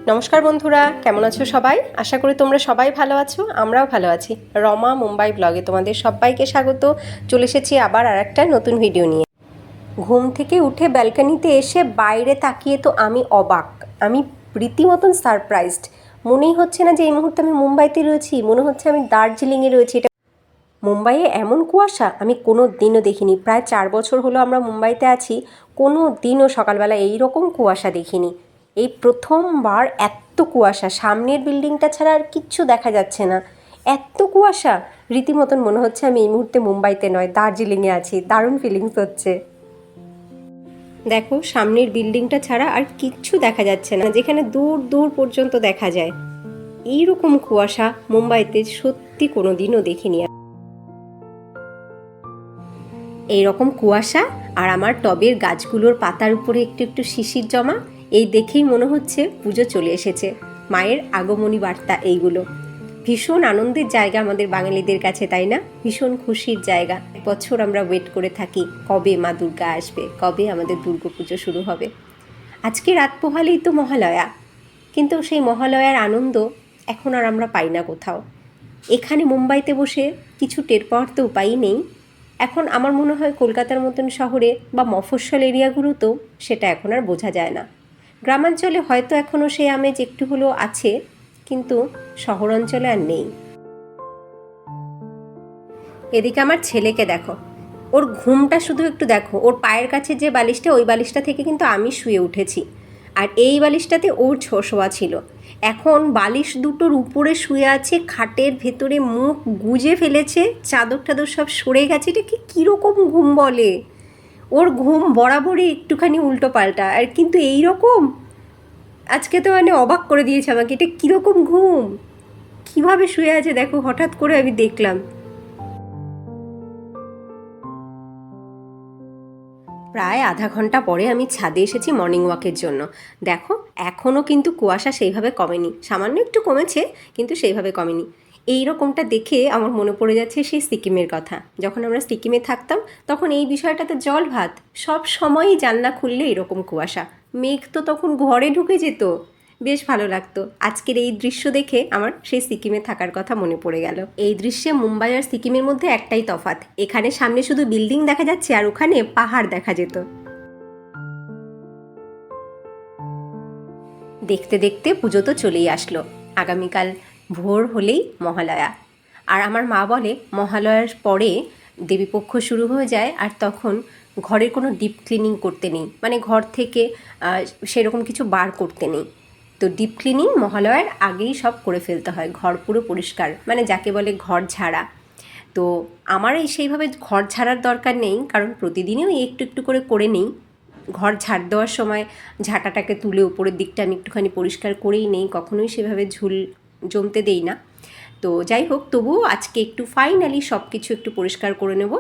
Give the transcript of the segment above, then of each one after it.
নমস্কার বন্ধুরা, কেমন আছো সবাই? আশা করি তোমরা সবাই ভালো আছো, আমরাও ভালো আছি। রমা মুম্বাই ব্লগে তোমাদের সবাইকে স্বাগত। চলে এসেছি আবার আর একটা নতুন ভিডিও নিয়ে। ঘুম থেকে উঠে ব্যালকনিতে এসে বাইরে তাকিয়ে তো আমি অবাক, আমি রীতিমতন সারপ্রাইজড। মনেই হচ্ছে না যে এই মুহূর্তে আমি মুম্বাইতে রয়েছি, মনে হচ্ছে আমি দার্জিলিংয়ে রয়েছি। এটা মুম্বাইয়ে এমন কুয়াশা আমি কোনো দিনও দেখিনি। প্রায় 4 বছর হলো আমরা মুম্বাইতে আছি, কোনো দিনও সকালবেলা এই রকম কুয়াশা দেখিনি। এই প্রথমবার এত কুয়াশা, সামনের বিল্ডিংটা ছাড়া আর কিচ্ছু দেখা যাচ্ছে না। এত কুয়াশা, রীতিমতন মনে হচ্ছে আমি এই মুহূর্তে মুম্বাইতে নয়, দার্জিলিংয়ে আছি। দারুণ ফিলিংস হচ্ছে। দেখো, সামনের বিল্ডিংটা ছাড়া আর কিচ্ছু দেখা যাচ্ছে না, যেখানে দূর দূর পর্যন্ত দেখা যায়। এইরকম কুয়াশা মুম্বাইতে সত্যি কোনো দিনও দেখিনি। এই রকম কুয়াশা আর আমার টবের গাছগুলোর পাতার উপরে একটু একটু শিশির জমা, এই দেখেই মনে হচ্ছে পুজো চলে এসেছে। মায়ের আগমনী বার্তা এইগুলো। ভীষণ আনন্দের জায়গা আমাদের বাঙালিদের কাছে, তাই না? ভীষণ খুশির জায়গা। এক বছর আমরা ওয়েট করে থাকি, কবে মা দুর্গা আসবে, কবে আমাদের দুর্গাপুজো শুরু হবে। আজকে রাত পোহালেই তো মহালয়া, কিন্তু সেই মহালয়ার আনন্দ এখন আর আমরা পাই না কোথাও। এখানে মুম্বাইতে বসে কিছু টের পাওয়ার তো উপায়ই নেই। এখন আমার মনে হয় কলকাতার মতন শহরে বা মফস্বল এরিয়াগুলোতেও সেটা এখন আর বোঝা যায় না। গ্রামাঞ্চলে হয়তো এখনও সেই আমেজ একটু হলেও আছে, কিন্তু শহরাঞ্চলে আর নেই। এদিকে আমার ছেলেকে দেখো, ওর ঘুমটা শুধু একটু দেখো। ওর পায়ের কাছে যে বালিশটা, ওই বালিশটা থেকে কিন্তু আমি শুয়ে উঠেছি, আর এই বালিশটাতে ওর শোয়া ছিল। এখন বালিশ দুটোর উপরে শুয়ে আছে, খাটের ভেতরে মুখ গুজে ফেলেছে, চাদর টাদর সব সরে গেছে। এটাকে কীরকম ঘুম বলে? ওর ঘুম বরাবরই একটুখানি উল্টো পাল্টা, আর কিন্তু এই রকম আজকে তো মানে অবাক করে দিয়েছে আমাকে। এটা কীরকম ঘুম, কীভাবে শুয়ে আছে দেখো। হঠাৎ করে আমি দেখলাম। প্রায় আধা ঘন্টা পরে আমি ছাদে এসেছি মর্নিং ওয়াকের জন্য। দেখো, এখনও কিন্তু কুয়াশা সেইভাবে কমেনি, সামান্য একটু কমেছে, কিন্তু সেইভাবে কমেনি। এই রকমটা দেখে আমার মনে পড়ে যাচ্ছে সেই সিকিমের কথা। যখন আমরা সিকিমে থাকতাম তখন এই বিষয়টাতে জল ভাত, সব সময়ই জানলা খুললে এরকম কুয়াশা, মেঘ তো তখন ঘরে ঢুকে যেত, বেশ ভালো লাগতো। আজকের এই দৃশ্য দেখে আমার সেই সিকিমে থাকার কথা মনে পড়ে গেল। এই দৃশ্যে মুম্বাই আর সিকিমের মধ্যে একটাই তফাৎ, এখানে সামনে শুধু বিল্ডিং দেখা যাচ্ছে আর ওখানে পাহাড় দেখা যেত। দেখতে দেখতে পুজো তো চলেই আসলো। আগামীকাল ভোর হলেই মহালয়া। আর আমার মা বলে মহালয়ার পরে দেবীপক্ষ শুরু হয়ে যায়, আর তখন ঘরের কোনো ডিপ ক্লিনিং করতে নেই, মানে ঘর থেকে সেরকম কিছু বার করতে নেই। তো ডিপ ক্লিনিং মহালয়ার আগেই সব করে ফেলতে হয়, ঘর পুরো পরিষ্কার, মানে যাকে বলে ঘর ঝাড়া। তো আমার এই সেইভাবে ঘর ঝাড়ার দরকার নেই, কারণ প্রতিদিনই ওই একটু একটু করে নিই। ঘর ঝাড় দেওয়ার সময় ঝাঁটাটাকে তুলে উপরের দিকটা আমি একটুখানি পরিষ্কার করেই নেই, কখনোই সেভাবে ঝুল জমতে দেই না। তো যাই হোক, তবুও আজকে একটু ফাইনালি সব কিছু একটু পরিষ্কার করে নেব।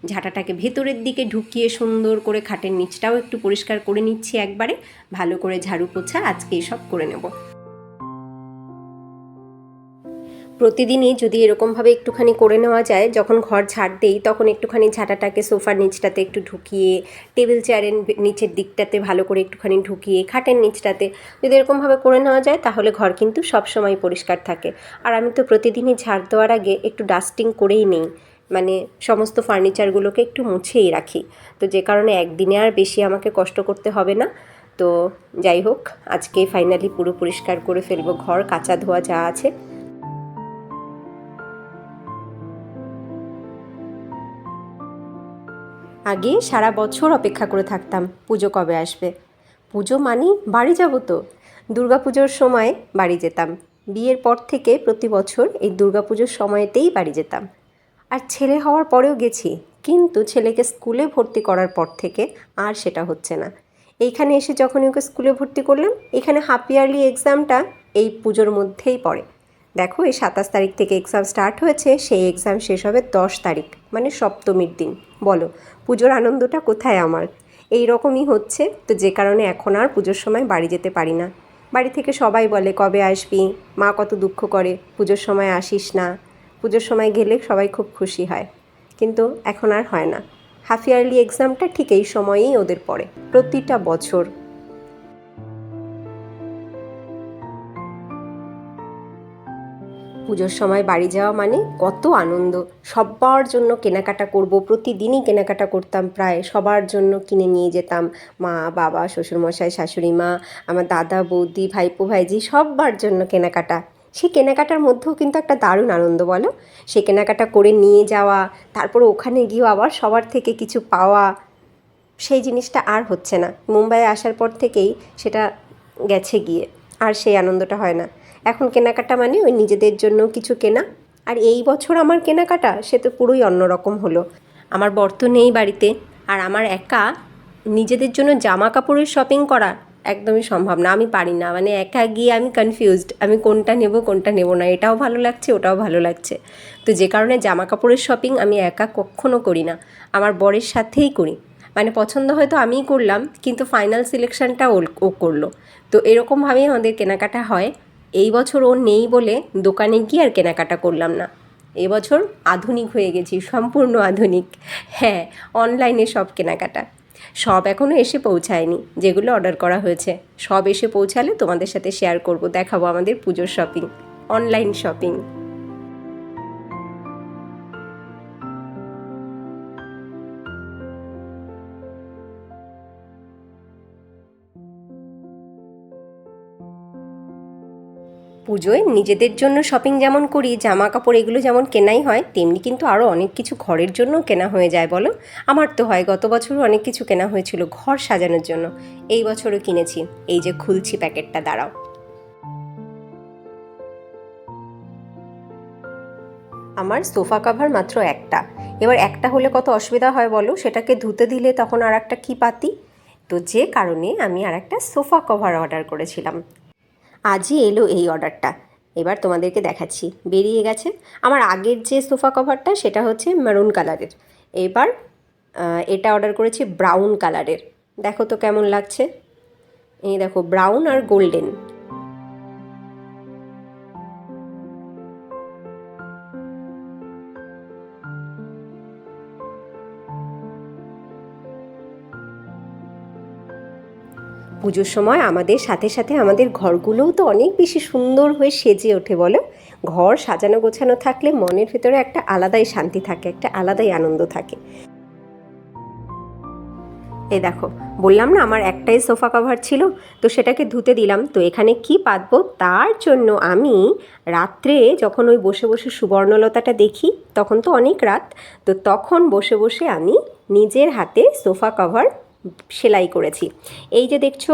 ঝাঁটাটাকে ভেতরের দিকে ঢুকিয়ে সুন্দর করে খাটের নিচটাও একটু পরিষ্কার করে নিচ্ছি একবারে, ভালো করে ঝাড়ু পোছা আজকেই সব করে নেব। প্রতিদিনই যদি এরকমভাবে একটুখানি করে নেওয়া যায়, যখন ঘর ঝাড় দেই তখন একটুখানি ঝাঁটাটাকে সোফার নিচটাতে একটু ঢুকিয়ে, টেবিল চেয়ারের নিচের দিকটাতে ভালো করে একটুখানি ঢুকিয়ে, খাটের নিচটাতে যদি এরকমভাবে করে নেওয়া যায়, তাহলে ঘর কিন্তু সবসময় পরিষ্কার থাকে। আর আমি তো প্রতিদিনই ঝাড় দেওয়ার আগে একটু ডাস্টিং করেই নেই, মানে সমস্ত ফার্নিচারগুলোকে একটু মুছেই রাখি। তো যে কারণে একদিনে আর বেশি আমাকে কষ্ট করতে হবে না। তো যাই হোক, আজকে ফাইনালি পুরো পরিষ্কার করে ফেলবো ঘর, কাঁচা ধোয়া যা আছে। আগে সারা বছর অপেক্ষা করে থাকতাম পুজো কবে আসবে। পুজো মানেই বাড়ি যাব তো। দুর্গাপুজোর সময় বাড়ি যেতাম। বিয়ের পর থেকে প্রতি বছর এই দুর্গাপুজোর সময়তেই বাড়ি যেতাম। আর ছেলে হওয়ার পরেও গেছি, কিন্তু ছেলেকে স্কুলে ভর্তি করার পর থেকে আর সেটা হচ্ছে না। এইখানে এসে যখনই ওকে স্কুলে ভর্তি করলাম, এখানে হাফ ইয়ারলি এক্সামটা এই পুজোর মধ্যেই পড়ে। দেখো, এই 27 তারিখ থেকে এক্সাম স্টার্ট হয়েছে, সেই এক্সাম শেষ হবে 10 তারিখ, মানে সপ্তমীর দিন। বলো, পুজোর আনন্দটা কোথায় আমার? এই রকমই হচ্ছে। তো যে কারণে এখন আর পুজোর সময় বাড়ি যেতে পারি না। বাড়ি থেকে সবাই বলে কবে আসবি, মা কত দুঃখ করে পুজোর সময় আসিস না। পুজোর সময় গেলে সবাই খুব খুশি হয়, কিন্তু এখন আর হয় না। হাফ ইয়ারলি এক্সামটা ঠিক এই সময়েই ওদের পড়ে প্রতিটা বছর। পুজোর সময় বাড়ি যাওয়া মানে কত আনন্দ। সবার জন্য কেনাকাটা করব, প্রতিদিনই কেনাকাটা করতাম, প্রায় সবার জন্য কিনে নিয়ে যেতাম। মা, বাবা, শ্বশুরমশাই, শাশুড়ি মা, আমার দাদা, বৌদি, ভাইপো, ভাইঝি, সবার জন্য কেনাকাটা। সেই কেনাকাটার মধ্যেও কিন্তু একটা দারুণ আনন্দ, বলো। সে কেনাকাটা করে নিয়ে যাওয়া, তারপর ওখানে গিয়েও আবার সবার থেকে কিছু পাওয়া, সেই জিনিসটা আর হচ্ছে না। মুম্বাইয়ে আসার পর থেকেই সেটা গেছে গিয়ে, আর সেই আনন্দটা হয় না। এখন কেনাকাটা মানে ওই নিজেদের জন্য কিছু কেনা। আর এই বছর আমার কেনাকাটা সে তো পুরোই অন্যরকম হলো। আমার বর তো নেই বাড়িতে, আর আমার একা নিজেদের জন্য জামা কাপড়ের শপিং করা একদমই সম্ভব না। আমি পারি না, মানে একা গিয়ে আমি কনফিউজড, আমি কোনটা নেব কোনটা নেব না, এটাও ভালো লাগছে ওটাও ভালো লাগছে। তো যে কারণে জামা কাপড়ের শপিং আমি একা কখনো করি না, আমার বরের সাথেই করি। মানে পছন্দ হয়তো আমিই করলাম, কিন্তু ফাইনাল সিলেকশনটা ও করলো। তো এরকমভাবেই আমাদের কেনাকাটা হয়। এই বছর ও নেই বলে দোকানে গিয়ে আর কেনাকাটা করলাম না। এবছর আধুনিক হয়ে গেছি, সম্পূর্ণ আধুনিক। হ্যাঁ, অনলাইনে সব কেনাকাটা। সব এখনও এসে পৌঁছায়নি, যেগুলো অর্ডার করা হয়েছে সব এসে পৌঁছালে তোমাদের সাথে শেয়ার করব, দেখাবো আমাদের পুজোর শপিং, অনলাইন শপিং। পুজোয় নিজেদের জন্য শপিং যেমন করি, জামা কাপড় এগুলো যেমন কেনাই হয়, তেমনি কিন্তু আরও অনেক কিছু ঘরের জন্য কেনা হয়ে যায়, বলো। আমার তো হয়, গত বছরও অনেক কিছু কেনা হয়েছিল ঘর সাজানোর জন্য। এই বছরও কিনেছি। এই যে খুলছি প্যাকেটটা, দাঁড়াও। আমার সোফা কভার মাত্র একটা। এবার একটা হলে কত অসুবিধা হয় বলো, সেটাকে ধুতে দিলে তখন আর একটা কী পাতি। তো যে কারণে আমি আর একটা সোফা কভার অর্ডার করেছিলাম। আজই এলো এই অর্ডারটা। এবার তোমাদেরকে দেখাচ্ছি, বেরিয়ে গেছে। আমার আগের যে সোফা কভারটা সেটা হচ্ছে মেরুন কালারের, এবার এটা অর্ডার করেছি ব্রাউন কালারের। দেখো তো কেমন লাগছে, এই দেখো ব্রাউন আর গোল্ডেন। পুজোর সময় আমাদের সাথে সাথে আমাদের ঘরগুলোও তো অনেক বেশি সুন্দর হয়ে সেজে ওঠে, বলো। ঘর সাজানো গোছানো থাকলে মনের ভেতরে একটা আলাদাই শান্তি থাকে, একটা আলাদাই আনন্দ থাকে। এই দেখো, বললাম না আমার একটাই সোফা কভার ছিল, তো সেটাকে ধুতে দিলাম। তো এখানে কি পাতবো তার জন্য আমি রাত্রে যখন ওই বসে বসে সুবর্ণলতাটা দেখি, তখন তো অনেক রাত, তো তখন বসে বসে আমি নিজের হাতে সোফা কভার সেলাই করেছি। এই যে দেখছো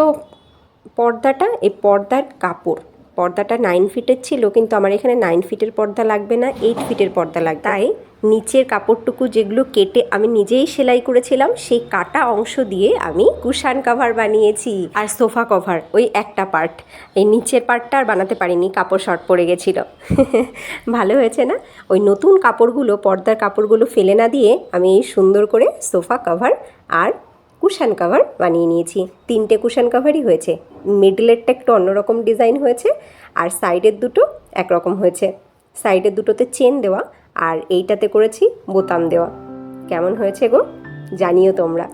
পর্দাটা, এই পর্দার কাপড়, পর্দাটা 9 ফিটের ছিল, কিন্তু আমার এখানে 9 ফিটের পর্দা লাগবে না, 8 ফিটের পর্দা লাগবে। তাই নিচের কাপড়টুকু যেগুলো কেটে আমি নিজেই সেলাই করেছিলাম, সেই কাটা অংশ দিয়ে আমি কুশান কভার বানিয়েছি। আর সোফা কভার ওই একটা পার্ট, এই নিচের পার্টটা আর বানাতে পারিনি, কাপড় শর্ট পড়ে গেছিলো। ভালো হয়েছে না? ওই নতুন কাপড়গুলো, পর্দার কাপড়গুলো ফেলে না দিয়ে আমি এই সুন্দর করে সোফা কভার আর কুশান কভার বানিয়ে নিয়েছি। 3টে কুশান কভারই হয়েছে। মিডলেরটা একটু অন্যরকম ডিজাইন হয়েছে, আর সাইডের দুটো একরকম হয়েছে। সাইডের দুটোতে চেন দেওয়া, আর এইটাতে করেছি বোতাম দেওয়া। কেমন হয়েছে গো, জানিও তোমরা।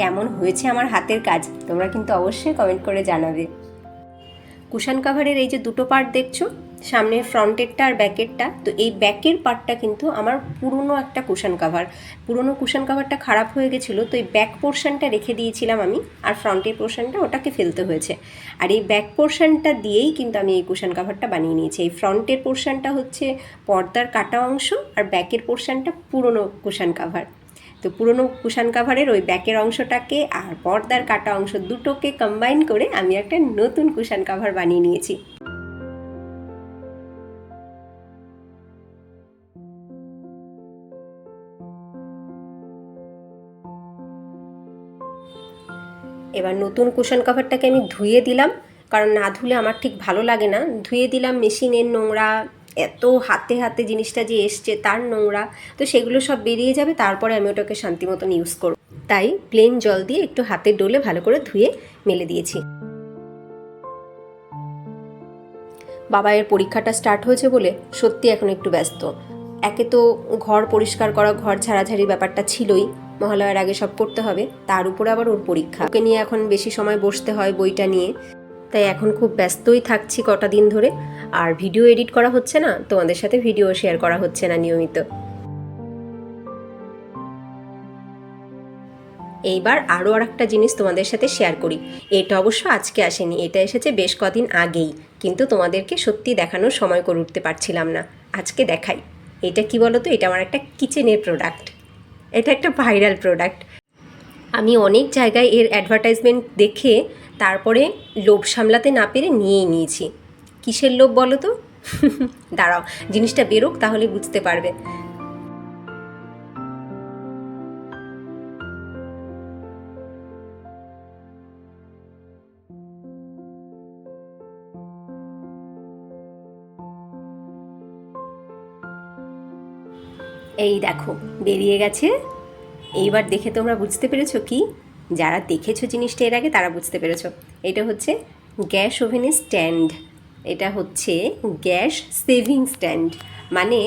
কেমন হয়েছে আমার হাতের কাজ তোমরা কিন্তু অবশ্যই কমেন্ট করে জানাবে। কুশান কাভারের এই যে দুটো পার্ট দেখছো, সামনের ফ্রন্টেরটা আর ব্যাকেরটা, তো এই ব্যাকের পার্টটা কিন্তু আমার পুরনো একটা কুশান কাভার। পুরনো কুশান কাভারটা খারাপ হয়ে গেছিলো, তো এই ব্যাক পোর্শনটা রেখে দিয়েছিলাম আমি, আর ফ্রন্টের পোর্শনটা ওটাকে ফেলতে হয়েছে। আর এই ব্যাক পোর্শনটা দিয়েই কিন্তু আমি এই কুশান কাভারটা বানিয়ে নিয়েছি। এই ফ্রন্টের পোর্শনটা হচ্ছে পর্দার কাটা অংশ, আর ব্যাকের পোর্শনটা পুরনো কুশান কাভার। তো পুরনো কুশান কাভারের ওই ব্যাকের অংশটাকে আর পর্দার কাটা অংশ দুটোকে কম্বাইন করে আমি একটা নতুন কুশান কাভার বানিয়ে নিয়েছি। এবার নতুন কুশন কভারটাকে আমি ধুয়ে দিলাম, কারণ না ধুলে আমার ঠিক ভালো লাগে না। ধুয়ে দিলাম, মেশিনের নোংরা, এত হাতে হাতে জিনিসটা যে এসছে তার নোংরা, তো সেগুলো সব বেরিয়ে যাবে, তারপরে আমি ওটাকে শান্তি মতন ইউজ করব। তাই প্লেন জল দিয়ে একটু হাতে ডলে ভালো করে ধুয়ে মেলে দিয়েছি। বাবাইয়ের পরীক্ষাটা স্টার্ট হয়েছে বলে সত্যি এখন একটু ব্যস্ত। একে তো ঘর পরিষ্কার করা, ঘর ঝাড়াঝাড়ির ব্যাপারটা ছিলই, মহালয়ার আগে সব করতে হবে, তার উপরে আবার ওর পরীক্ষা, ওকে নিয়ে এখন বেশি সময় বসতে হয় বইটা নিয়ে, তাই এখন খুব ব্যস্তই থাকছি কটা দিন ধরে। আর ভিডিও এডিট করা হচ্ছে না, তোমাদের সাথে ভিডিও শেয়ার করা হচ্ছে না নিয়মিত। এইবার আরও একটা জিনিস তোমাদের সাথে শেয়ার করি। এটা অবশ্য আজকে আসেনি, এটা এসেছে বেশ কদিন আগেই, কিন্তু তোমাদেরকে সত্যি দেখানোর সময় করে উঠতে পারছিলাম না। আজকে দেখাই। এটা কি বলো তো, এটা আমার একটা কিচেনের প্রোডাক্ট, এটা একটা ভাইরাল প্রোডাক্ট। আমি অনেক জায়গায় এর অ্যাডভার্টাইজমেন্ট দেখে তারপরে লোভ সামলাতে না পেরে নিয়েই নিয়েছি। কিসের লোভ বলো তো? দাঁড়াও জিনিসটা বেরোক, তাহলে বুঝতে পারবে। এই দেখো বেরিয়ে গেছে। এইবার দেখে তোমরা বুঝতে পেরেছো কি? যারা দেখেছো জিনিসটা এর আগে তারা বুঝতে পেরেছো। এটা হচ্ছে গ্যাস ওভেনের স্ট্যান্ড। এটা হচ্ছে গ্যাস সেভিং স্ট্যান্ড। মানে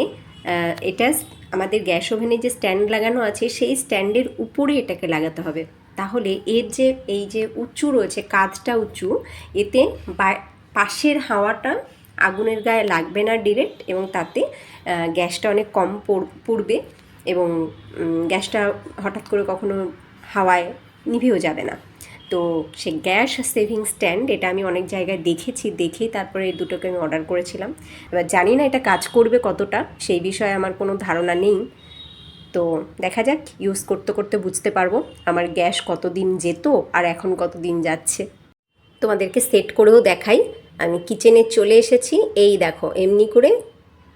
এটা আমাদের গ্যাস ওভেনে যে স্ট্যান্ড লাগানো আছে সেই স্ট্যান্ডের উপরে এটাকে লাগাতে হবে। তাহলে এর যে এই যে উঁচু রয়েছে, কাঁধটা উঁচু, এতে পাশের হাওয়াটা আগুনের গায়ে লাগবে না ডিরেক্ট, এবং তাতে গ্যাসটা অনেক কম পুড়বে, এবং গ্যাসটা হঠাৎ করে কখনো হাওয়ায় নিভেও যাবে না। তো সে গ্যাস সেভিং স্ট্যান্ড এটা আমি অনেক জায়গায় দেখেছি, দেখেই তারপরে এই দুটোকে আমি অর্ডার করেছিলাম। এবার জানি না এটা কাজ করবে কতটা, সেই বিষয়ে আমার কোনো ধারণা নেই। তো দেখা যাক, ইউজ করতে করতে বুঝতে পারবো আমার গ্যাস কতদিন যেত আর এখন কতদিন যাচ্ছে। তোমাদেরকে সেট করেও দেখাই। আমি কিচেনে চলে এসেছি। এই দেখো, এমনি করে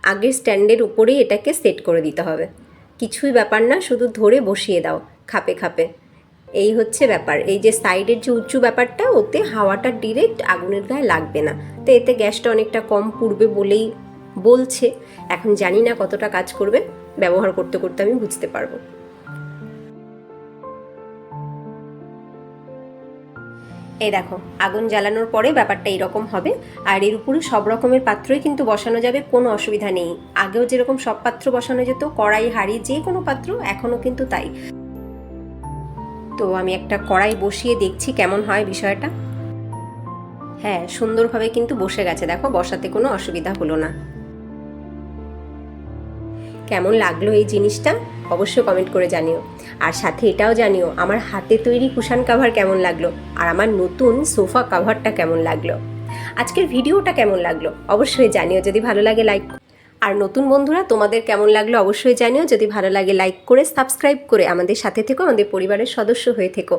আগের স্ট্যান্ডের উপরেই এটাকে সেট করে দিতে হবে। কিছুই ব্যাপার না, শুধু ধরে বসিয়ে দাও খাপে খাপে। এই হচ্ছে ব্যাপার। এই যে সাইডের যে উঁচু ব্যাপারটা, ওতে হাওয়াটা ডিরেক্ট আগুনের গায়ে লাগবে না, তো এতে গ্যাসটা অনেকটা কম পুড়বে বলেই বলছে। এখন জানি না কতটা কাজ করবে, ব্যবহার করতে করতে আমি বুঝতে পারবো। এই দেখো, আগুন জ্বালানোর পরে ব্যাপারটা এরকম হবে। আর এর উপরে সব রকমের পাত্রই কিন্তু বসানো যাবে, কোনো অসুবিধা নেই। আগেও যেরকম সব পাত্র বসানো যেত, কড়াই হাঁড়ি যে কোনো পাত্র, এখনও কিন্তু তাই। তো আমি একটা কড়াই বসিয়ে দেখছি কেমন হয় বিষয়টা। হ্যাঁ, সুন্দরভাবে কিন্তু বসে গেছে, দেখো বসাতে কোনো অসুবিধা হলো না। কেমন লাগলো এই জিনিসটা অবশ্যই কমেন্ট করে জানিও। আর সাথে এটাও জানিও আমার হাতে তৈরি কুশান কাভার কেমন লাগলো, আর আমার নতুন সোফা কাভারটা কেমন লাগলো। আজকের ভিডিওটা কেমন লাগলো অবশ্যই জানিও, যদি ভালো লাগে লাইক। আর নতুন বন্ধুরা তোমাদের কেমন লাগলো অবশ্যই জানিও, যদি ভালো লাগে লাইক করে সাবস্ক্রাইব করে আমাদের সাথে থেকো, আমাদের পরিবারের সদস্য হয়ে থেকো।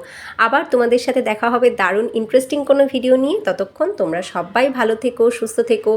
আবার তোমাদের সাথে দেখা হবে দারুণ ইন্টারেস্টিং কোনো ভিডিও নিয়ে। ততক্ষণ তোমরা সবাই ভালো থেকো, সুস্থ থেকো।